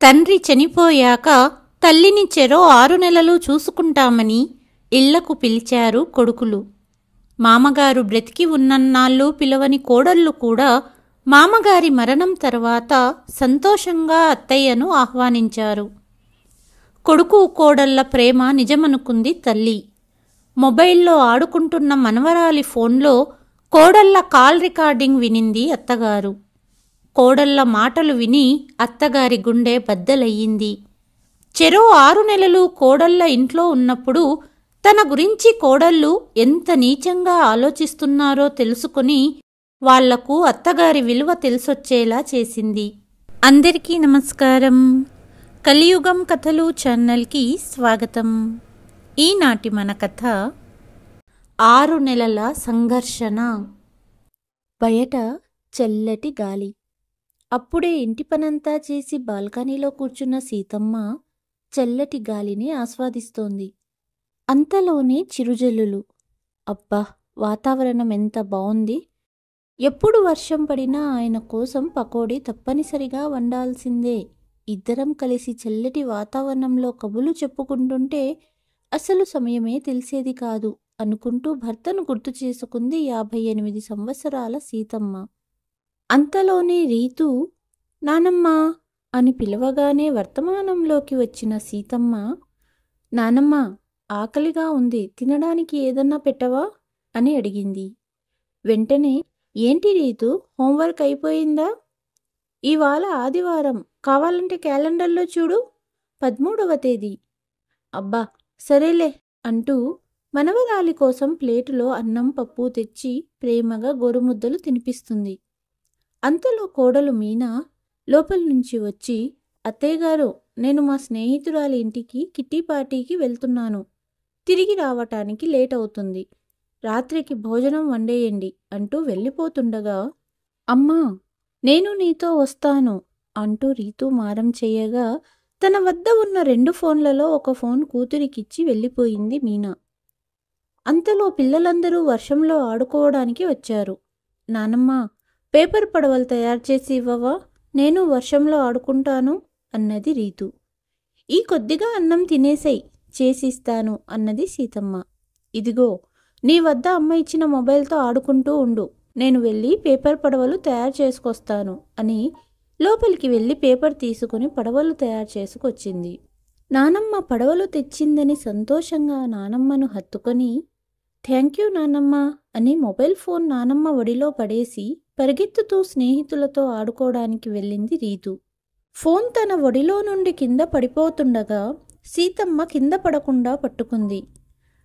తండ్రి చనిపోయాక తల్లిని చెరో 6 నెలలు చూసుకుంటామని ఇళ్లకు పిలిచారు కొడుకులు. మామగారు బ్రతికి ఉన్నన్నాళ్ళు పిలవని కోడళ్ళు కూడా మామగారి మరణం తర్వాత సంతోషంగా అత్తయ్యను ఆహ్వానించారు. కొడుకు కోడళ్ల ప్రేమ నిజమనుకుంది తల్లి. మొబైల్లో ఆడుకుంటున్న మనవరాలి ఫోన్లో కోడళ్ల కాల్ రికార్డింగ్ వినింది అత్తగారు. కోడళ్ల మాటలు విని అత్తగారి గుండె బద్దలయ్యింది. చెరో 6 నెలలు కోడళ్ల ఇంట్లో ఉన్నప్పుడు తన గురించి కోడళ్ళు ఎంత నీచంగా ఆలోచిస్తున్నారో తెలుసుకుని వాళ్లకు అత్తగారి విలువ తెలిసొచ్చేలా చేసింది. అందరికీ నమస్కారం. కలియుగం కథలు ఛానల్కి స్వాగతం. ఈనాటి మన కథ 6 నెలల సంఘర్షణ. బయట చల్లటి గాలి. అప్పుడే ఇంటి పనంతా చేసి బాల్కనీలో కూర్చున్న సీతమ్మ చల్లటి గాలిని ఆస్వాదిస్తోంది. అంతలోనే చిరుజల్లులు. అబ్బా, వాతావరణం ఎంత బావుంది! ఎప్పుడు వర్షం పడినా ఆయన కోసం పకోడీ తప్పనిసరిగా వండాల్సిందే. ఇద్దరం కలిసి చల్లటి వాతావరణంలో కబులు చెప్పుకుంటుంటే అసలు సమయమే తెలిసేది కాదు అనుకుంటూ భర్తను గుర్తు చేసుకుంది 58 సంవత్సరాల సీతమ్మ. అంతలోనే రీతు నానమ్మా అని పిలవగానే వర్తమానంలోకి వచ్చిన సీతమ్మ, నానమ్మా, ఆకలిగా ఉంది, తినడానికి ఏదన్నా పెట్టవా అని అడిగింది. వెంటనే, ఏంటి రీతు, హోంవర్క్ అయిపోయిందా? ఇవాళ ఆదివారం, కావాలంటే క్యాలెండర్లో చూడు, 13వ తేదీ. అబ్బా సరేలే అంటూ మనవరాలి కోసం ప్లేటులో అన్నం పప్పు తెచ్చి ప్రేమగా గోరుముద్దలు తినిపిస్తుంది. అంతలో కోడలు మీనా లోపల నుంచి వచ్చి, అత్తయ్యగారు, నేను మా స్నేహితురాలి ఇంటికి కిట్టి పార్టీకి వెళ్తున్నాను. తిరిగి రావటానికి లేట్ అవుతుంది. రాత్రికి భోజనం వండేయండి అంటూ వెళ్ళిపోతుండగా, అమ్మా, నేను నీతో వస్తాను అంటూ రీతు మారం చేయగా తన వద్ద ఉన్న 2 ఫోన్లలో ఒక ఫోన్ కూతురికిచ్చి వెళ్ళిపోయింది మీనా. అంతలో పిల్లలందరూ వర్షంలో ఆడుకోవడానికి వచ్చారు. నానమ్మ, పేపర్ పడవలు తయారు చేసి ఇవ్వవా, నేను వర్షంలో ఆడుకుంటాను అన్నది రీతు. ఈ కొద్దిగా అన్నం తినేసేయ్, చేసిస్తాను అన్నది సీతమ్మ. ఇదిగో, నీ వద్ద అమ్మ ఇచ్చిన మొబైల్తో ఆడుకుంటూ ఉండు, నేను వెళ్ళి పేపర్ పడవలు తయారు చేసుకొస్తాను అని లోపలికి వెళ్ళి పేపర్ తీసుకుని పడవలు తయారు చేసుకొచ్చింది. నానమ్మ పడవలు తెచ్చిందని సంతోషంగా నానమ్మను హత్తుకొని, థ్యాంక్యూ నానమ్మ అని మొబైల్ ఫోన్ నానమ్మ ఒడిలో పడేసి పరిగెత్తుతూ స్నేహితులతో ఆడుకోవడానికి వెళ్ళింది రీతు. ఫోన్ తన ఒడిలో నుండి కింద పడిపోతుండగా సీతమ్మ కింద పడకుండా పట్టుకుంది.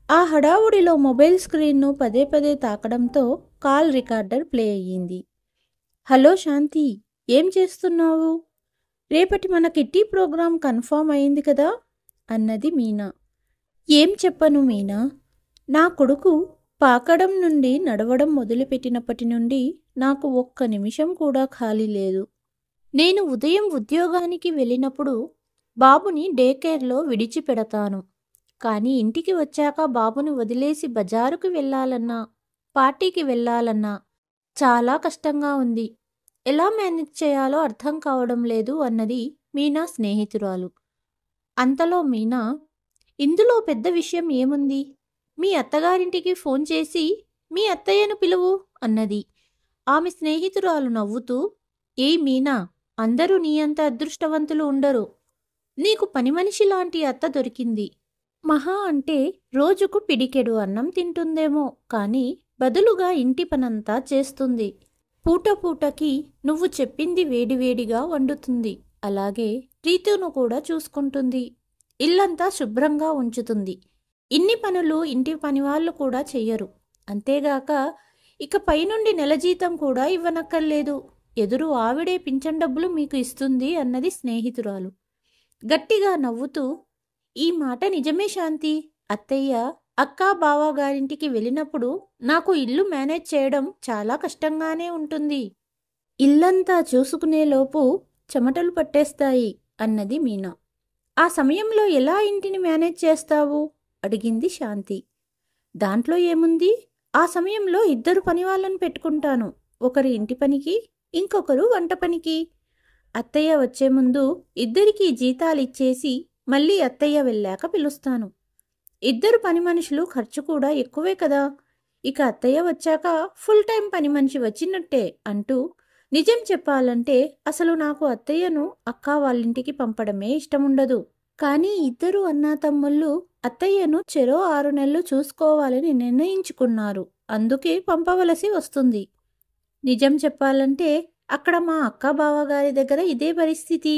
ఆ హడావుడిలో మొబైల్ స్క్రీన్ను పదే పదే తాకడంతో కాల్ రికార్డర్ ప్లే అయ్యింది. హలో శాంతి, ఏం చేస్తున్నావు? రేపటి మన కిట్టి ప్రోగ్రాం కన్ఫర్మ్ అయింది కదా అన్నది మీనా. ఏం చెప్పను మీనా, నా కొడుకు పాకడం నుండి నడవడం మొదలుపెట్టినప్పటి నుండి నాకు ఒక్క నిమిషం కూడా ఖాళీ లేదు. నేను ఉదయం ఉద్యోగానికి వెళ్ళినప్పుడు బాబుని డే కేర్లో విడిచిపెడతాను. కానీ ఇంటికి వచ్చాక బాబుని వదిలేసి బజారుకు వెళ్ళాలన్నా పార్టీకి వెళ్ళాలన్నా చాలా కష్టంగా ఉంది. ఎలా మేనేజ్ చేయాలో అర్థం కావడం లేదు అన్నది మీనా స్నేహితురాలు. అంతలో మీనా, ఇందులో పెద్ద విషయం ఏముంది, మీ అత్తగారింటికి ఫోన్ చేసి మీ అత్తయ్యను పిలువు అన్నది. ఆమె స్నేహితురాలు నవ్వుతూ, ఏయ్ మీనా, అందరూ నీ అంత అదృష్టవంతులు ఉండరు. నీకు పని మనిషి లాంటి అత్త దొరికింది. మహా అంటే రోజుకు పిడికెడు అన్నం తింటుందేమో, కానీ బదులుగా ఇంటి పనంతా చేస్తుంది. పూట పూటకి నువ్వు చెప్పింది వేడివేడిగా వండుతుంది. అలాగే రీతును కూడా చూసుకుంటుంది. ఇల్లంతా శుభ్రంగా ఉంచుతుంది. ఇన్ని పనులు ఇంటి పనివాళ్ళు కూడా చెయ్యరు. అంతేగాక ఇక పైనుండి నెల జీతం కూడా ఇవ్వనక్కర్లేదు. ఎదురు ఆవిడే పింఛన్ డబ్బులు మీకు ఇస్తుంది అన్నది స్నేహితురాలు. గట్టిగా నవ్వుతూ, ఈ మాట నిజమే శాంతి. అత్తయ్య అక్క బావగారింటికి వెళ్ళినప్పుడు నాకు ఇల్లు మేనేజ్ చేయడం చాలా కష్టంగానే ఉంటుంది. ఇల్లంతా చూసుకునేలోపు చెమటలు పట్టేస్తాయి అన్నది మీనా. ఆ సమయంలో ఎలా ఇంటిని మేనేజ్ చేస్తావు అడిగింది శాంతి. దాంట్లో ఏముంది, ఆ సమయంలో 2 పనివాళ్ళను పెట్టుకుంటాను. ఒకరు ఇంటి పనికి, ఇంకొకరు వంట పనికి. అత్తయ్య వచ్చే ముందు ఇద్దరికీ జీతాలిచ్చేసి మళ్ళీ అత్తయ్య వెళ్ళాక పిలుస్తాను. ఇద్దరు పని మనుషులు ఖర్చు కూడా ఎక్కువే కదా. ఇక అత్తయ్య వచ్చాక ఫుల్ టైం పని మనిషి వచ్చినట్టే అంటూ, నిజం చెప్పాలంటే అసలు నాకు అత్తయ్యను అక్క వాళ్ళింటికి పంపడమే ఇష్టముండదు. కానీ ఇద్దరు అన్నాతమ్ముళ్ళు అత్తయ్యను చెరో 6 నెలలు చూసుకోవాలని నిర్ణయించుకున్నారు. అందుకే పంపవలసి వస్తుంది. నిజం చెప్పాలంటే అక్కడ మా అక్క బావగారి దగ్గర ఇదే పరిస్థితి.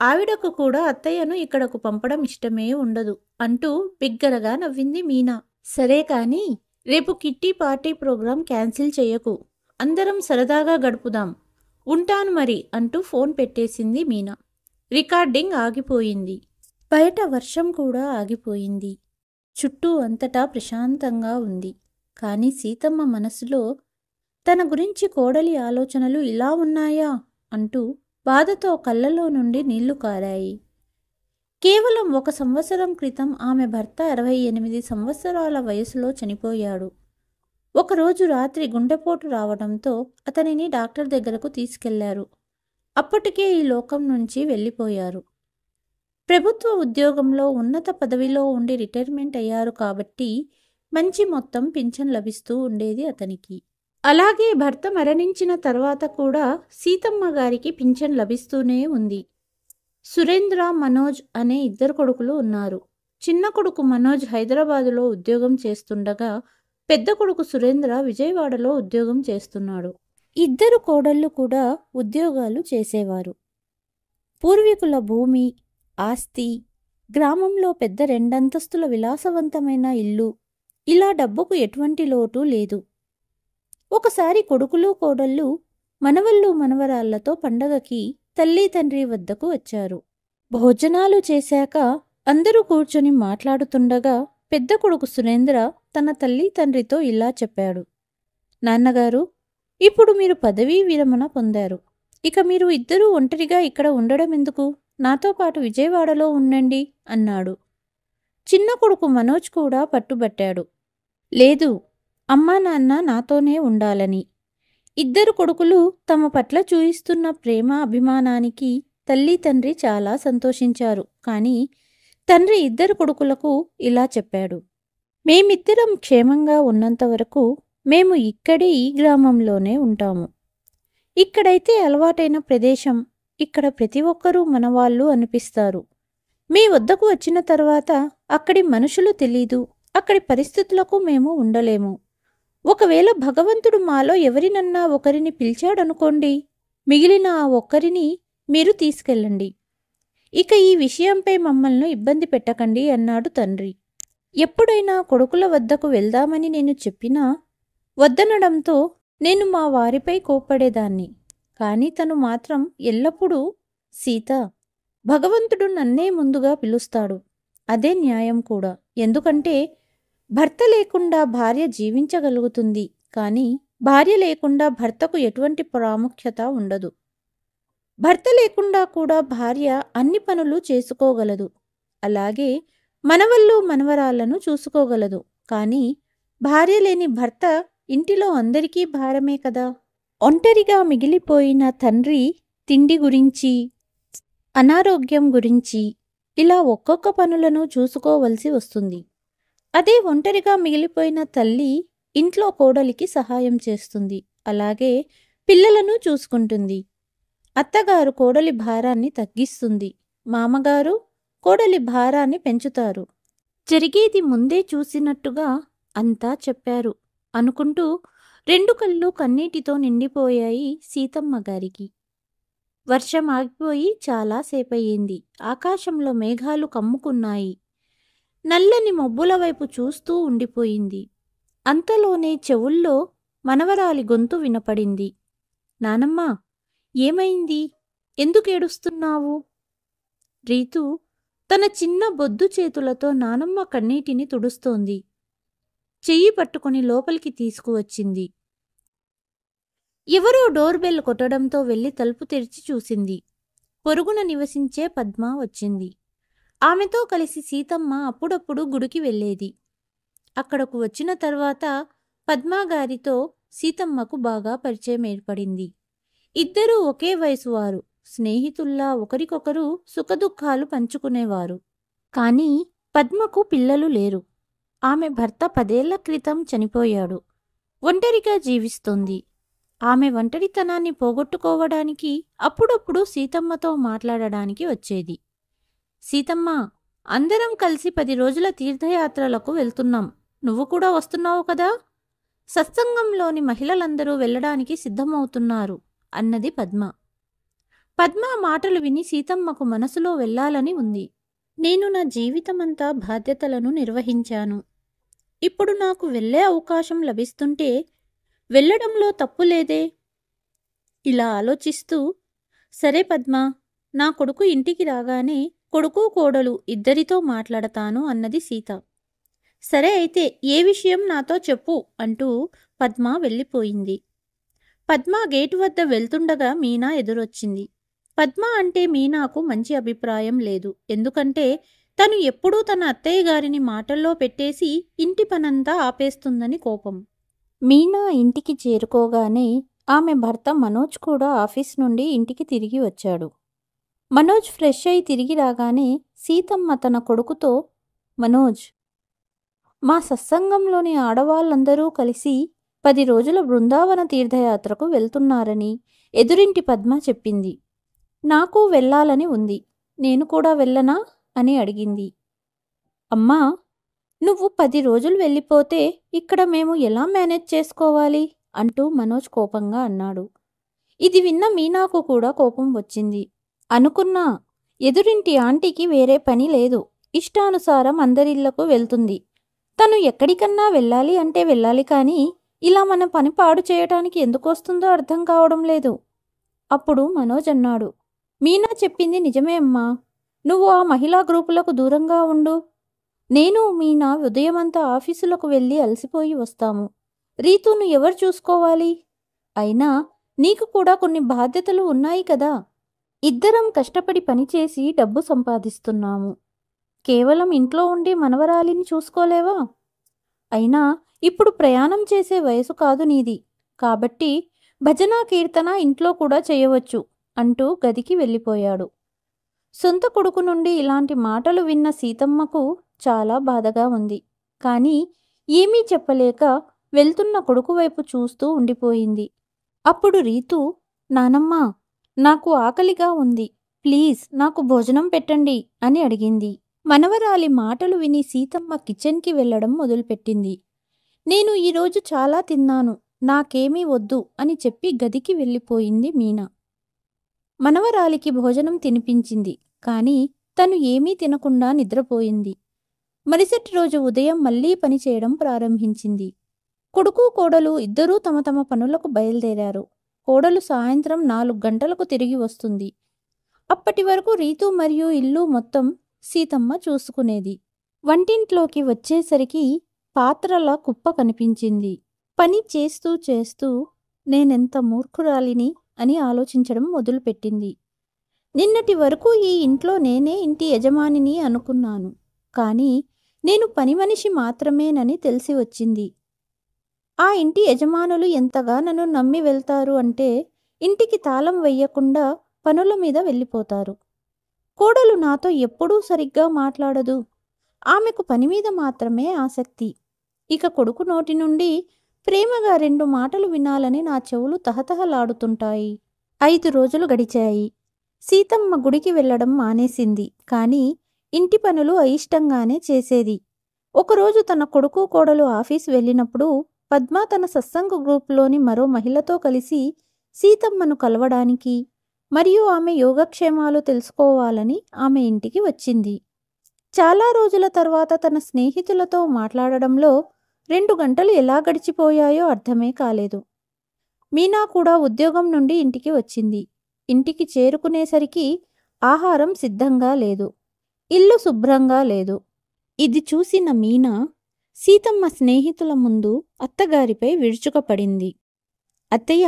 ఆవిడకు కూడా అత్తయ్యను ఇక్కడకు పంపడం ఇష్టమే ఉండదు అంటూ బిగ్గరగా నవ్వింది మీనా. సరే కానీ రేపు కిట్టి పార్టీ ప్రోగ్రాం క్యాన్సిల్ చెయ్యకు. అందరం సరదాగా గడుపుదాం. ఉంటాను మరి అంటూ ఫోన్ పెట్టేసింది మీనా. రికార్డింగ్ ఆగిపోయింది. బయట వర్షం కూడా ఆగిపోయింది. చుట్టూ అంతటా ప్రశాంతంగా ఉంది. కానీ సీతమ్మ మనసులో తన గురించి కోడలి ఆలోచనలు ఇలా ఉన్నాయా అంటూ బాధతో కళ్ళలో నుండి నీళ్లు కారాయి. కేవలం 1 సంవత్సరం క్రితం ఆమె భర్త 68 సంవత్సరాల వయసులో చనిపోయాడు. ఒకరోజు రాత్రి గుండెపోటు రావడంతో అతనిని డాక్టర్ దగ్గరకు తీసుకెళ్లారు. అప్పటికే ఈ లోకం నుంచి వెళ్ళిపోయారు. ప్రభుత్వ ఉద్యోగంలో ఉన్నత పదవిలో ఉండి రిటైర్మెంట్ అయ్యారు కాబట్టి మంచి మొత్తం పింఛన్ లభిస్తూ ఉండేది అతనికి. అలాగే భర్త మరణించిన తర్వాత కూడా సీతమ్మ గారికి పింఛన్ లభిస్తూనే ఉంది. సురేంద్ర, మనోజ్ అనే 2 కొడుకులు ఉన్నారు. చిన్న కొడుకు మనోజ్ హైదరాబాదులో ఉద్యోగం చేస్తుండగా పెద్ద కొడుకు సురేంద్ర విజయవాడలో ఉద్యోగం చేస్తున్నాడు. 2 కోడళ్ళు కూడా ఉద్యోగాలు చేసేవారు. పూర్వీకుల భూమి, ఆస్తి, గ్రామంలో పెద్ద 2 అంతస్తుల విలాసవంతమైన ఇల్లు, ఇలా డబ్బుకు ఎటువంటి లోటు లేదు. ఒకసారి కొడుకులు కోడళ్ళు మనవళ్ళు మనవరాళ్లతో పండగకి తల్లి తండ్రి వద్దకు వచ్చారు. భోజనాలు చేశాక అందరూ కూర్చొని మాట్లాడుతుండగా పెద్ద కొడుకు సురేంద్ర తన తల్లి తండ్రితో ఇలా చెప్పాడు. నాన్నగారు, ఇప్పుడు మీరు పదవీ విరమణ పొందారు. ఇక మీరు ఇద్దరూ ఒంటరిగా ఇక్కడ ఉండడం ఎందుకు? నాతో పాటు విజయవాడలో ఉండండి అన్నాడు. చిన్న కొడుకు మనోజ్ కూడా పట్టుబట్టాడు. లేదు, అమ్మా నాన్న నాతోనే ఉండాలని. 2 కొడుకులు తమ పట్ల చూయిస్తున్న ప్రేమ అభిమానానికి తల్లి తండ్రి చాలా సంతోషించారు. కానీ తండ్రి 2 కొడుకులకు ఇలా చెప్పాడు. మేమిద్దరం క్షేమంగా ఉన్నంతవరకు మేము ఇక్కడే ఈ గ్రామంలోనే ఉంటాము. ఇక్కడైతే అలవాటైన ప్రదేశం. ఇక్కడ ప్రతి ఒక్కరూ మనవాళ్ళు అనిపిస్తారు. మీ వద్దకు వచ్చిన తర్వాత అక్కడి మనుషులు తెలీదు. అక్కడి పరిస్థితులకు మేము ఉండలేము. ఒకవేళ భగవంతుడు మాలో ఎవరినన్నా ఒకరిని పిలిచాడనుకోండి, మిగిలిన ఆ ఒక్కరిని మీరు తీసుకెళ్ళండి. ఇక ఈ విషయంపై మమ్మల్ని ఇబ్బంది పెట్టకండి అన్నాడు తండ్రి. ఎప్పుడైనా కొడుకుల వద్దకు వెళ్దామని నేను చెప్పినా వద్దనడంతో నేను మా వారిపై కోప్పడేదాన్ని. కానీ తను మాత్రం ఎల్లప్పుడూ, సీత, భగవంతుడు నన్నే ముందుగా పిలుస్తాడు. అదే న్యాయం కూడా. ఎందుకంటే భర్త లేకుండా భార్య జీవించగలుగుతుంది. కానీ భార్య లేకుండా భర్తకు ఎటువంటి ప్రాముఖ్యత ఉండదు. భర్త లేకుండా కూడా భార్య అన్ని పనులు చేసుకోగలదు. అలాగే మనవళ్ళు మనవరాళ్లను చూసుకోగలదు. కానీ భార్య లేని భర్త ఇంటిలో అందరికీ భారమే కదా. ఒంటరిగా మిగిలిపోయిన తండ్రి తిండి గురించి, అనారోగ్యం గురించి ఇలా ఒక్కొక్క పనులను చూసుకోవలసి వస్తుంది. అదే ఒంటరిగా మిగిలిపోయిన తల్లి ఇంట్లో కోడలికి సహాయం చేస్తుంది. అలాగే పిల్లలను చూసుకుంటుంది. అత్తగారు కోడలి భారాన్ని తగ్గిస్తుంది. మామగారు కోడలి భారాన్ని పెంచుతారు. జరిగేది ముందే చూసినట్టుగా అంతా చెప్పారు అనుకుంటూ 2 కళ్ళు కన్నీటితో నిండిపోయాయి సీతమ్మ గారికి. వర్షం ఆగిపోయి చాలాసేపయ్యింది. ఆకాశంలో మేఘాలు కమ్ముకున్నాయి. నల్లని మబ్బుల వైపు చూస్తూ ఉండిపోయింది. అంతలోనే చెవుల్లో మనవరాలి గొంతు వినపడింది. నానమ్మా, ఏమైంది? ఎందుకేడుస్తున్నావు? రీతు తన చిన్న బొద్దు చేతులతో నానమ్మ కన్నీటిని తుడుస్తోంది. చెయ్యి పట్టుకుని లోపలికి తీసుకువచ్చింది. ఎవరో డోర్ బెల్ కొట్టడంతో వెళ్ళి తలుపు తెరిచి చూసింది. పొరుగున నివసించే పద్మ వచ్చింది. ఆమెతో కలిసి సీతమ్మ అప్పుడప్పుడు గుడికి వెళ్ళేది. అక్కడకు వచ్చిన తర్వాత పద్మాగారితో సీతమ్మకు బాగా పరిచయం ఏర్పడింది. ఇద్దరూ ఒకే వయసు వారు. స్నేహితుల్లా ఒకరికొకరు సుఖదుఖాలు పంచుకునేవారు. కానీ పద్మకు పిల్లలు లేరు. ఆమె భర్త 10 ఏళ్ల క్రితం చనిపోయాడు. ఒంటరిగా జీవిస్తోంది. ఆమె ఒంటరితనాన్ని పోగొట్టుకోవడానికి అప్పుడప్పుడు సీతమ్మతో మాట్లాడడానికి వచ్చేది. సీతమ్మ, అందరం కలిసి 10 రోజుల తీర్థయాత్రలకు వెళ్తున్నాం. నువ్వు కూడా వస్తున్నావు కదా? సత్సంగంలోని మహిళలందరూ వెళ్ళడానికి సిద్ధమవుతున్నారు అన్నది పద్మ. పద్మ మాటలు విని సీతమ్మకు మనసులో వెళ్ళాలని ఉంది. నేను నా జీవితమంతా బాధ్యతలను నిర్వహించాను. ఇప్పుడు నాకు వెళ్ళే అవకాశం లభిస్తుంటే వెళ్ళడంలో తప్పు లేదే? ఇలా ఆలోచిస్తూ, సరే పద్మ, నా కొడుకు ఇంటికి రాగానే కొడుకు కోడలు ఇద్దరితో మాట్లాడతాను అన్నది సీత. సరే అయితే ఏ విషయం నాతో చెప్పు అంటూ పద్మ వెళ్ళిపోయింది. పద్మ గేటు వద్ద వెళ్తుండగా మీనా ఎదురొచ్చింది. పద్మ అంటే మీనాకు మంచి అభిప్రాయం లేదు. ఎందుకంటే తను ఎప్పుడూ తన అత్తయ్య గారిని మాటల్లో పెట్టేసి ఇంటి పనంతా ఆపేస్తుందని కోపం. మీనా ఇంటికి చేరుకోగానే ఆమె భర్త మనోజ్ కూడా ఆఫీస్ నుండి ఇంటికి తిరిగి వచ్చాడు. మనోజ్ ఫ్రెష్ అయి తిరిగి రాగానే సీతమ్మ తన కొడుకుతో, మనోజ్, మా సత్సంగంలోని ఆడవాళ్ళందరూ కలిసి 10 రోజుల బృందావన తీర్థయాత్రకు వెళ్తున్నారని ఎదురింటి పద్మ చెప్పింది. నాకు వెళ్ళాలని ఉంది. నేను కూడా వెళ్ళనా అని అడిగింది. అమ్మా, నువ్వు 10 రోజులు వెళ్ళిపోతే ఇక్కడ మేము ఎలా మేనేజ్ చేసుకోవాలి అంటూ మనోజ్ కోపంగా అన్నాడు. ఇది విన్న మీనాకు కూడా కోపం వచ్చింది. అనుకున్నా, ఎదురింటి ఆంటీకి వేరే పని లేదు. ఇష్టానుసారం అందరిళ్లకు వెళ్తుంది. తను ఎక్కడికన్నా వెళ్ళాలి అంటే వెళ్ళాలి, కానీ ఇలా మన పని పాడు చేయటానికి ఎందుకొస్తుందో అర్థం కావడం లేదు. అప్పుడు మనోజ్ అన్నాడు, మీనా చెప్పింది నిజమే అమ్మా. నువ్వు ఆ మహిళా గ్రూపులకు దూరంగా ఉండు. నేను మీనా ఉదయమంతా ఆఫీసులకు వెళ్ళి అలసిపోయి వస్తాము. రీతును ఎవరు చూసుకోవాలి? అయినా నీకు కూడా కొన్ని బాధ్యతలు ఉన్నాయి కదా. ఇద్దరం కష్టపడి పనిచేసి డబ్బు సంపాదిస్తున్నాము. కేవలం ఇంట్లో ఉండి మనవరాలిని చూసుకోలేవా? అయినా ఇప్పుడు ప్రయాణం చేసే వయసు కాదు నీది. కాబట్టి భజన కీర్తన ఇంట్లో కూడా చేయవచ్చు అంటూ గదికి వెళ్ళిపోయాడు. సొంత కొడుకు నుండి ఇలాంటి మాటలు విన్న సీతమ్మకు చాలా బాధగా ఉంది. కానీ ఏమీ చెప్పలేక వెళ్తున్న కొడుకు వైపు చూస్తూ ఉండిపోయింది. అప్పుడు రీతు, నానమ్మ, నాకు ఆకలిగా ఉంది. ప్లీజ్ నాకు భోజనం పెట్టండి అని అడిగింది. మనవరాలి మాటలు విని సీతమ్మ కిచెన్కి వెళ్లడం మొదలుపెట్టింది. నేను ఈరోజు చాలా తిన్నాను, నాకేమీ వద్దు అని చెప్పి గదికి వెళ్ళిపోయింది మీనా. మనవరాలికి భోజనం తినిపించింది. కానీ తను ఏమీ తినకుండా నిద్రపోయింది. మరుసటి రోజు ఉదయం మళ్లీ పనిచేయడం ప్రారంభించింది. కొడుకు కోడలు ఇద్దరూ తమ తమ పనులకు బయలుదేరారు. కోడలు సాయంత్రం 4 గంటలకు తిరిగి వస్తుంది. అప్పటి వరకు రీతు మరియు ఇల్లు మొత్తం సీతమ్మ చూసుకునేది. వంటింట్లోకి వచ్చేసరికి పాత్రల కుప్ప కనిపించింది. పని చేస్తూ చేస్తూ నేనెంత మూర్ఖురాలిని అని ఆలోచించడం మొదలుపెట్టింది. నిన్నటి వరకు ఈ ఇంట్లో నేనే ఇంటి యజమానిని అనుకున్నాను. కానీ నేను పని మనిషి మాత్రమేనని తెలిసి వచ్చింది. ఆ ఇంటి యజమానులు ఎంతగా నన్ను నమ్మి వెళ్తారు అంటే ఇంటికి తాళం వెయ్యకుండా పనుల మీద వెళ్ళిపోతారు. కోడలు నాతో ఎప్పుడూ సరిగ్గా మాట్లాడదు. ఆమెకు పని మీద మాత్రమే ఆసక్తి. ఇక కొడుకు నోటి నుండి ప్రేమగా 2 మాటలు వినాలని నా చెవులు తహతహలాడుతుంటాయి. 5 రోజులు గడిచాయి. సీతమ్మ గుడికి వెళ్లడం మానేసింది. కానీ ఇంటి పనులు అయిష్టంగానే చేసేది. ఒకరోజు తన కొడుకు కోడలు ఆఫీస్ వెళ్ళినప్పుడు పద్మ తన సత్సంగ గ్రూప్లోని మరో మహిళతో కలిసి సీతమ్మను కలవడానికి మరియు ఆమె యోగక్షేమాలు తెలుసుకోవాలని ఆమె ఇంటికి వచ్చింది. చాలా రోజుల తర్వాత తన స్నేహితులతో మాట్లాడడంలో 2 గంటలు ఎలా గడిచిపోయాయో అర్థమే కాలేదు. మీనా కూడా ఉద్యోగం నుండి ఇంటికి వచ్చింది. ఇంటికి చేరుకునేసరికి ఆహారం సిద్ధంగా లేదు. ఇల్లు శుభ్రంగా లేదు. ఇది చూసిన మీనా సీతమ్మ స్నేహితుల ముందు అత్తగారిపై విరుచుకపడింది. అత్తయ్య,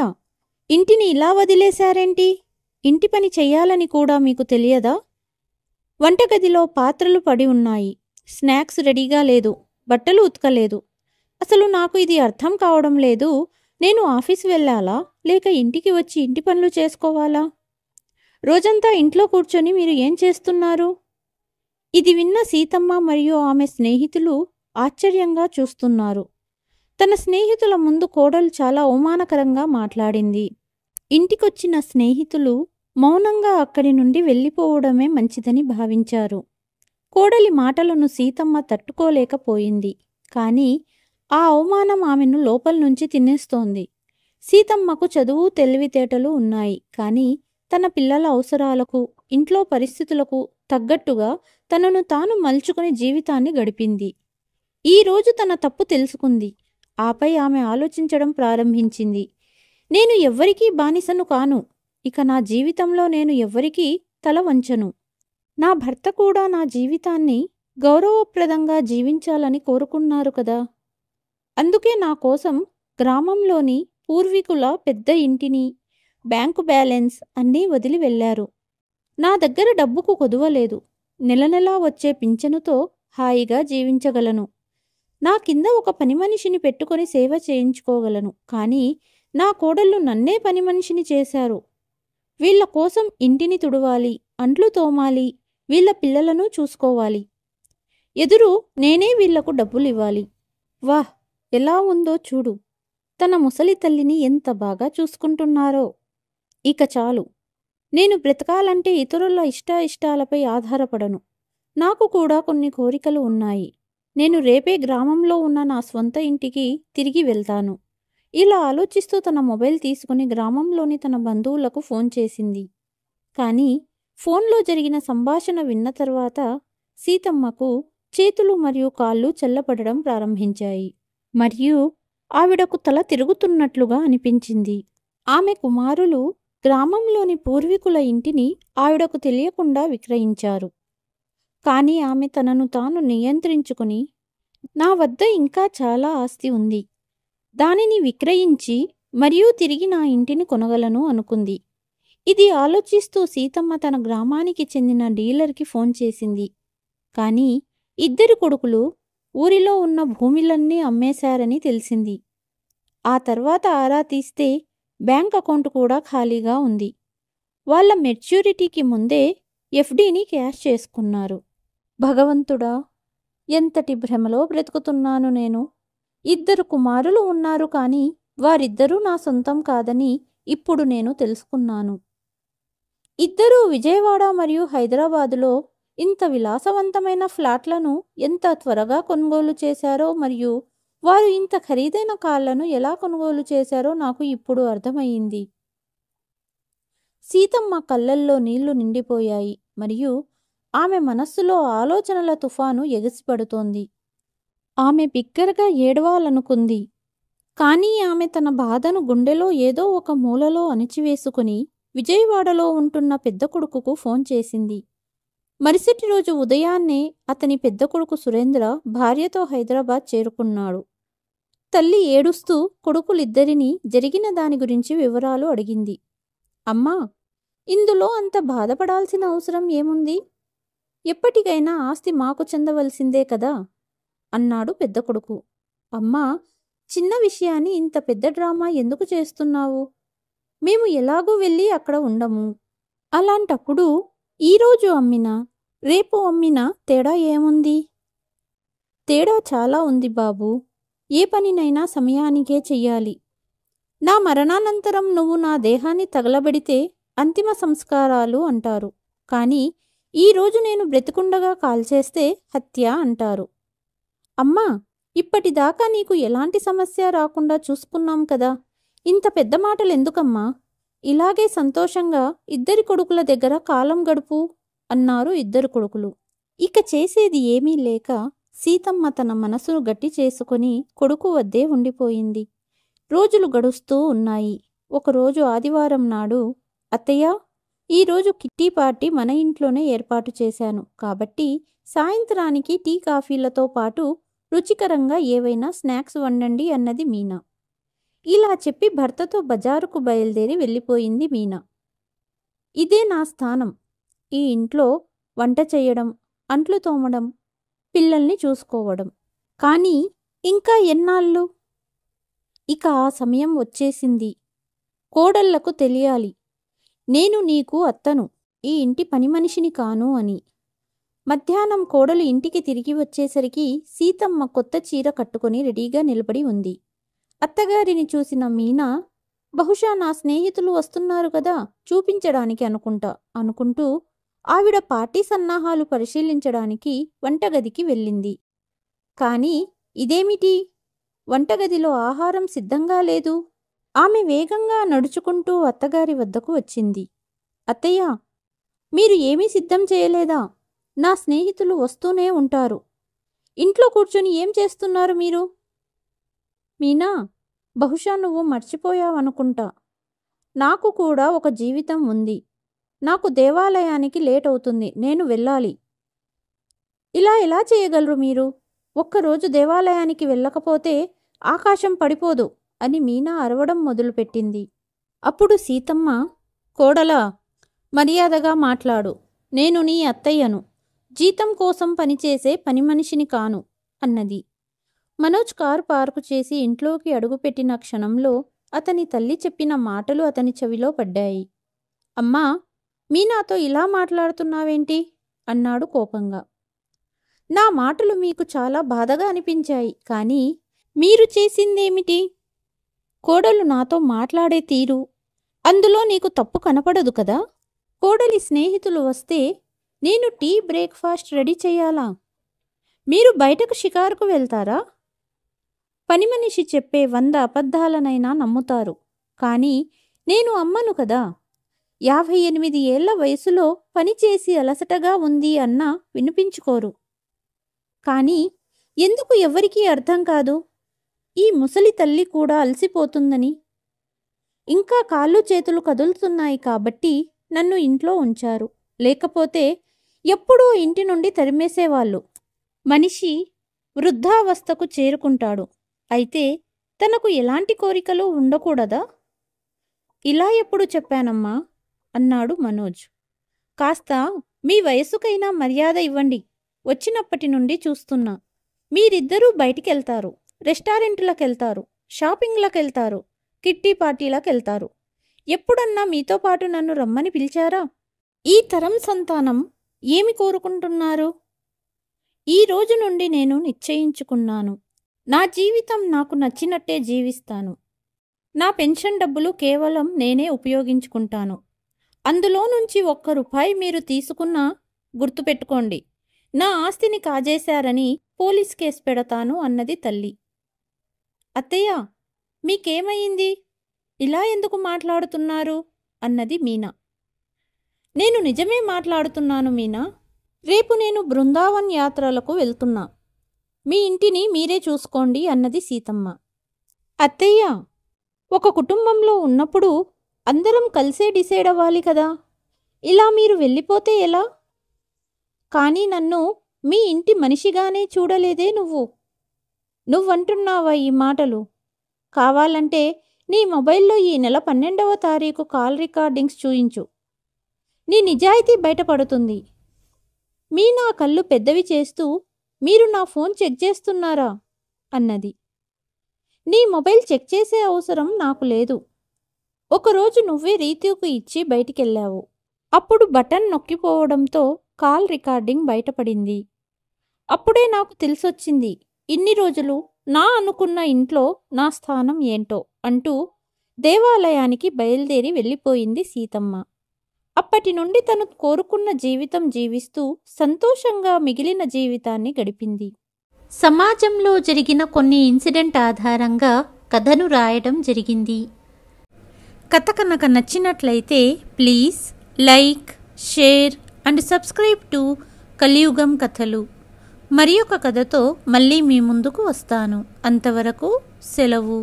ఇంటిని ఇలా వదిలేశారేంటి? ఇంటి పని చెయ్యాలని కూడా మీకు తెలియదా? వంటగదిలో పాత్రలు పడి ఉన్నాయి. స్నాక్స్ రెడీగా లేదు. బట్టలు ఉతకలేదు. అసలు నాకు ఇది అర్థం కావడం లేదు. నేను ఆఫీస్ వెళ్ళాలా లేక ఇంటికి వచ్చి ఇంటి పనులు చేసుకోవాలా? రోజంతా ఇంట్లో కూర్చొని మీరు ఏం చేస్తున్నారు? ఇది విన్న సీతమ్మ మరియు ఆమె స్నేహితులు ఆశ్చర్యంగా చూస్తున్నారు. తన స్నేహితుల ముందు కోడలు చాలా అవమానకరంగా మాట్లాడింది. ఇంటికొచ్చిన స్నేహితులు మౌనంగా అక్కడి నుండి వెళ్ళిపోవడమే మంచిదని భావించారు. కోడలి మాటలను సీతమ్మ తట్టుకోలేకపోయింది. కానీ ఆ అవమానం ఆమెను లోపల నుంచి తినేస్తోంది. సీతమ్మకు చదువు తెలివితేటలు ఉన్నాయి. కానీ తన పిల్లల అవసరాలకు, ఇంట్లో పరిస్థితులకు తగ్గట్టుగా తనను తాను మలుచుకుని జీవితాన్ని గడిపింది. ఈరోజు తన తప్పు తెలుసుకుంది. ఆపై ఆమె ఆలోచించడం ప్రారంభించింది. నేను ఎవ్వరికీ బానిసను కాను. ఇక నా జీవితంలో నేను ఎవ్వరికీ తల వంచను. నా భర్త కూడా నా జీవితాన్ని గౌరవప్రదంగా జీవించాలని కోరుకున్నారు కదా. అందుకే నా కోసం గ్రామంలోని పూర్వీకుల పెద్ద ఇంటిని, బ్యాంకు బ్యాలెన్స్ అన్నీ వదిలి వెళ్లారు. నా దగ్గర డబ్బుకు కొదువలేదు. నెల నెలా వచ్చే పింఛనుతో హాయిగా జీవించగలను. నా కింద ఒక పని మనిషిని పెట్టుకొని సేవ చేయించుకోగలను. కానీ నా కోడళ్ళు నన్నే పని మనిషిని చేశారు. వీళ్ల కోసం ఇంటిని తుడవాలి, అంట్లు తోమాలి, వీళ్ల పిల్లలను చూసుకోవాలి. ఎదురు నేనే వీళ్లకు డబ్బులివ్వాలి. వాహ్, ఎలా ఉందో చూడు. తన ముసలి తల్లిని ఎంత బాగా చూసుకుంటున్నారో. ఇక చాలు. నేను బ్రతకాలంటే ఇతరుల ఇష్టాయిష్టాలపై ఆధారపడను. నాకు కూడా కొన్ని కోరికలు ఉన్నాయి. నేను రేపే గ్రామంలో ఉన్న నా స్వంత ఇంటికి తిరిగి వెళ్తాను. ఇలా ఆలోచిస్తూ తన మొబైల్ తీసుకుని గ్రామంలోని తన బంధువులకు ఫోన్ చేసింది. కానీ ఫోన్లో జరిగిన సంభాషణ విన్న తర్వాత సీతమ్మకు చేతులు మరియు కాళ్ళు చల్లబడడం ప్రారంభించాయి. మరియు ఆవిడకు తల తిరుగుతున్నట్లుగా అనిపించింది. ఆమె కుమారులు గ్రామంలోని పూర్వీకుల ఇంటిని ఆవిడకు తెలియకుండా విక్రయించారు. కానీ ఆమె తనను తాను నియంత్రించుకుని, నా వద్ద ఇంకా చాలా ఆస్తి ఉంది. దానిని విక్రయించి మరియు తిరిగి నా ఇంటిని కొనగలను అనుకుంది. ఇది ఆలోచిస్తూ సీతమ్మ తన గ్రామానికి చెందిన డీలర్కి ఫోన్ చేసింది. కానీ ఇద్దరు కొడుకులు ఊరిలో ఉన్న భూమిలన్నీ అమ్మేశారని తెలిసింది. ఆ తర్వాత ఆరా తీస్తే బ్యాంక్ అకౌంట్ కూడా ఖాళీగా ఉంది. వాళ్ళ మెచ్యూరిటీకి ముందే ఎఫ్డీని క్యాష్ చేసుకున్నారు. భగవంతుడా, ఎంతటి భ్రమలో బ్రతుకుతున్నాను నేను. ఇద్దరు కుమారులు ఉన్నారు, కానీ వారిద్దరూ నా సొంతం కాదని ఇప్పుడు నేను తెలుసుకున్నాను. ఇద్దరూ విజయవాడ మరియు హైదరాబాదులో ఇంత విలాసవంతమైన ఫ్లాట్లను ఎంత త్వరగా కొనుగోలు చేశారో మరియు వారు ఇంత ఖరీదైన కార్లను ఎలా కొనుగోలు చేశారో నాకు ఇప్పుడు అర్థమయ్యింది. సీతమ్మ కళ్ళల్లో నీళ్లు నిండిపోయాయి మరియు ఆమె మనస్సులో ఆలోచనల తుఫాను ఎగిసిపడుతోంది. ఆమె బిగ్గరగా ఏడవాలనుకుంది. కానీ ఆమె తన బాధను గుండెలో ఏదో ఒక మూలలో అణిచివేసుకుని విజయవాడలో ఉంటున్న పెద్ద కొడుకుకు ఫోన్ చేసింది. మరుసటి రోజు ఉదయాన్నే అతని పెద్ద కొడుకు సురేంద్ర భార్యతో హైదరాబాద్ చేరుకున్నాడు. తల్లి ఏడుస్తూ కొడుకులిద్దరినీ జరిగిన దాని గురించి వివరాలు అడిగింది. అమ్మా, ఇందులో అంత బాధపడాల్సిన అవసరం ఏముంది? ఎప్పటికైనా ఆస్తి మాకు చెందవలసిందే కదా అన్నాడు పెద్ద కొడుకు. అమ్మా, చిన్న విషయాన్ని ఇంత పెద్ద డ్రామా ఎందుకు చేస్తున్నావు? మేము ఎలాగూ వెళ్ళి అక్కడ ఉండము. అలాంటప్పుడు ఈరోజు అమ్మినా రేపు అమ్మినా తేడా ఏముంది? తేడా చాలా ఉంది బాబూ. ఏ పనినైనా సమయానికే చెయ్యాలి. నా మరణానంతరం నువ్వు నా దేహాన్ని తగలబెడితే అంతిమ సంస్కారాలు అంటారు. కానీ ఈరోజు నేను బ్రతికుండగా కాల్చేస్తే హత్య అంటారు. అమ్మా, ఇప్పటిదాకా నీకు ఎలాంటి సమస్య రాకుండా చూసుకున్నాం కదా. ఇంత పెద్ద మాటలు ఎందుకమ్మా? ఇలాగే సంతోషంగా ఇద్దరి కొడుకుల దగ్గర కాలం గడుపు అన్నారు ఇద్దరు కొడుకులు. ఇక చేసేది ఏమీ లేక సీతమ్మ తన మనసును గట్టి చేసుకుని కొడుకు వద్దే ఉండిపోయింది. రోజులు గడుస్తూ ఉన్నాయి. ఒకరోజు ఆదివారం నాడు, అత్తయ్య, ఈరోజు కిట్టి పార్టీ మన ఇంట్లోనే ఏర్పాటు చేశాను కాబట్టి సాయంత్రానికి టీ కాఫీలతో పాటు రుచికరంగా ఏవైనా స్నాక్స్ వండండి అన్నది మీనా. ఇలా చెప్పి భర్తతో బజారుకు బయలుదేరి వెళ్ళిపోయింది మీనా. ఇదే నా స్థానం. ఈ ఇంట్లో వంట చేయడం, అంట్లు తోమడం, పిల్లల్ని చూసుకోవడం. కానీ ఇంకా ఎన్నాళ్ళు? ఇక ఆ సమయం వచ్చేసింది. కోడళ్లకు తెలియాలి, నేను నీకు అత్తను, ఈ ఇంటి పని మనిషిని కాను అని. మధ్యాహ్నం కోడలు ఇంటికి తిరిగి వచ్చేసరికి సీతమ్మ కొత్త చీర కట్టుకొని రెడీగా నిలబడి ఉంది. అత్తగారిని చూసిన మీనా, బహుశా నా స్నేహితులు వస్తున్నారు కదా, చూపించడానికి అనుకుంటూ ఆవిడ పార్టీ సన్నాహాలు పరిశీలించడానికి వంటగదికి వెళ్ళింది. కాని ఇదేమిటి, వంటగదిలో ఆహారం సిద్ధంగా లేదు. ఆమె వేగంగా నడుచుకుంటూ అత్తగారి వద్దకు వచ్చింది. అత్తయ్య, మీరు ఏమీ సిద్ధం చేయలేదా? నా స్నేహితులు వస్తూనే ఉంటారు. ఇంట్లో కూర్చొని ఏం చేస్తున్నారు మీరు? మీనా, బహుశా నువ్వు మర్చిపోయావనుకుంటా. నాకు కూడా ఒక జీవితం ఉంది. నాకు దేవాలయానికి లేట్ అవుతుంది, నేను వెళ్ళాలి. ఇలా ఎలా చేయగలరు మీరు? ఒక్కరోజు దేవాలయానికి వెళ్ళకపోతే ఆకాశం పడిపోదు అని మీనా అరవడం మొదలుపెట్టింది. అప్పుడు సీతమ్మ, కోడలా, మర్యాదగా మాట్లాడు. నేను నీ అత్తయ్యను, జీతం కోసం పనిచేసే పని మనిషిని కాను అన్నది. మనోజ్ కారు పార్కు చేసి ఇంట్లోకి అడుగుపెట్టిన క్షణంలో అతని తల్లి చెప్పిన మాటలు అతని చెవిలో పడ్డాయి. అమ్మా, మీనాతో ఇలా మాట్లాడుతున్నావేంటి అన్నాడు కోపంగా. నా మాటలు మీకు చాలా బాధగా అనిపించాయి, కానీ మీరు చేసిందేమిటి? కోడలు నాతో మాట్లాడే తీరు, అందులో నీకు తప్పు కనపడదు కదా? కోడలి స్నేహితులు వస్తే నేను టీ బ్రేక్ఫాస్ట్ రెడీ చెయ్యాలా? మీరు బయటకు షికారుకు వెళ్తారా? పని మనిషి చెప్పే 100 అబద్ధాలనైనా నమ్ముతారు, కానీ నేను అమ్మను కదా. 58 ఏళ్ల వయసులో పనిచేసి అలసటగా ఉంది అన్నా వినిపించుకోరు. కానీ ఎందుకు ఎవ్వరికీ అర్థం కాదు? ఈ ముసలి తల్లి కూడా అలసిపోతుందని. ఇంకా కాళ్ళు చేతులు కదులుతున్నాయి కాబట్టి నన్ను ఇంట్లో ఉంచారు, లేకపోతే ఎప్పుడూ ఇంటి నుండి తరిమేసేవాళ్ళు. మనిషి వృద్ధావస్థకు చేరుకుంటాడు, అయితే తనకు ఎలాంటి కోరికలు ఉండకూడదా? ఇలా ఎప్పుడు చెప్పానమ్మా అన్నాడు మనోజ్. కాస్త మీ వయసుకైనా మర్యాద ఇవ్వండి. వచ్చినప్పటి నుండి చూస్తున్నా, మీరిద్దరూ బయటికెళ్తారు, రెస్టారెంట్లకెళ్తారు, షాపింగ్లకెళ్తారు, కిట్టి పార్టీలకెళ్తారు. ఎప్పుడన్నా మీతో పాటు నన్ను రమ్మని పిలిచారా? ఈ తరం సంతానం ఏమి కోరుకుంటున్నారు? ఈ రోజు నుండి నేను నిశ్చయించుకున్నాను, నా జీవితం నాకు నచ్చినట్టే జీవిస్తాను. నా పెన్షన్ డబ్బులు కేవలం నేనే ఉపయోగించుకుంటాను. అందులో నుంచి ₹1 మీరు తీసుకున్నా గుర్తుపెట్టుకోండి, నా ఆస్తిని కాజేశారని పోలీస్ కేసు పెడతాను అన్నది తల్లి. అత్తయ్య, మీకేమయ్యింది? ఇలా ఎందుకు మాట్లాడుతున్నారు అన్నది మీనా. నేను నిజమే మాట్లాడుతున్నాను మీనా. రేపు నేను బృందావన్ యాత్రలకు వెళ్తున్నా. మీ ఇంటిని మీరే చూసుకోండి అన్నది సీతమ్మ. అత్తయ్య, ఒక కుటుంబంలో ఉన్నప్పుడు అందరం కలిసే డిసైడ్ అవ్వాలి కదా. ఇలా మీరు వెళ్ళిపోతే ఎలా? కానీ నన్ను మీ ఇంటి మనిషిగానే చూడలేదే నువ్వంటున్నావా ఈ మాటలు? కావాలంటే నీ మొబైల్లో ఈ నెల 12వ తారీఖు కాల్ రికార్డింగ్స్ చూయించు. నీ నిజాయితీ బయటపడుతుంది. మీనా కళ్ళు పెద్దవి చేస్తూ, మీరు నా ఫోన్ చెక్ చేస్తున్నారా అన్నది. నీ మొబైల్ చెక్ చేసే అవసరం నాకు లేదు. ఒకరోజు నువ్వే రీతూకు ఇచ్చి బయటికెళ్ళావు. అప్పుడు బటన్ నొక్కిపోవడంతో కాల్ రికార్డింగ్ బయటపడింది. అప్పుడే నాకు తెలిసొచ్చింది, ఇన్ని రోజులు నా అనుకున్న ఇంట్లో నా స్థానం ఏంటో అంటూ దేవాలయానికి బయలుదేరి వెళ్ళిపోయింది సీతమ్మ. అప్పటి నుండి తను కోరుకున్న జీవితం జీవిస్తూ సంతోషంగా మిగిలిన జీవితాన్ని గడిపింది. సమాజంలో జరిగిన కొన్ని ఇన్సిడెంట్ ఆధారంగా కథను రాయడం జరిగింది. కథ కనుక నచ్చినట్లయితే please like, share and subscribe to కలియుగం కథలు. మరి ఒక కథతో మళ్ళీ మీ ముందుకు వస్తాను. అంతవరకు సెలవు.